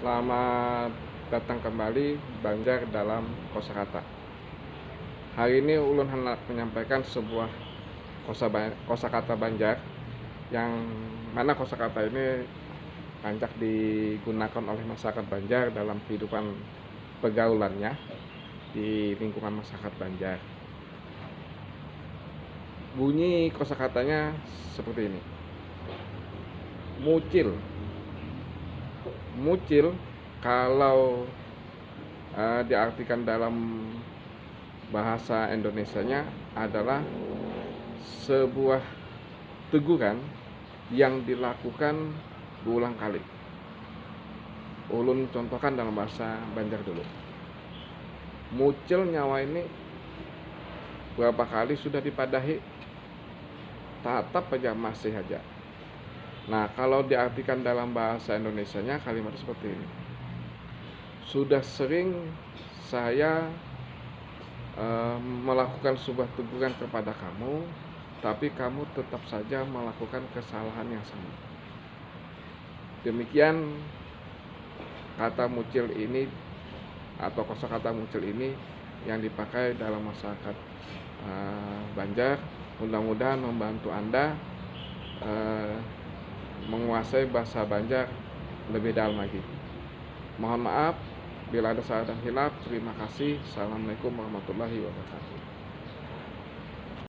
Selamat datang kembali Banjar dalam Kosakata. Hari ini ulun hendak menyampaikan sebuah kosakata Banjar yang mana kosakata ini banyak digunakan oleh masyarakat Banjar dalam kehidupan pergaulannya di lingkungan masyarakat Banjar. Bunyi kosakatanya seperti ini. Mucil. Mucil kalau diartikan dalam bahasa Indonesianya adalah sebuah teguran yang dilakukan berulang kali. Ulun contohkan dalam bahasa Banjar dulu. Mucil nyawa ini berapa kali sudah dipadahi, tetap aja masih aja. Nah, kalau diartikan dalam bahasa Indonesianya kalimat seperti ini. Sudah sering saya melakukan sebuah teguran kepada kamu, tapi kamu tetap saja melakukan kesalahan yang sama. Demikian kata mucil ini atau kosakata mucil ini yang dipakai dalam masyarakat Banjar. Mudah-mudahan membantu Anda menguasai bahasa Banjar lebih dalam lagi. Mohon maaf bila ada salah dan hilaf. Terima kasih. Assalamualaikum warahmatullahi wabarakatuh.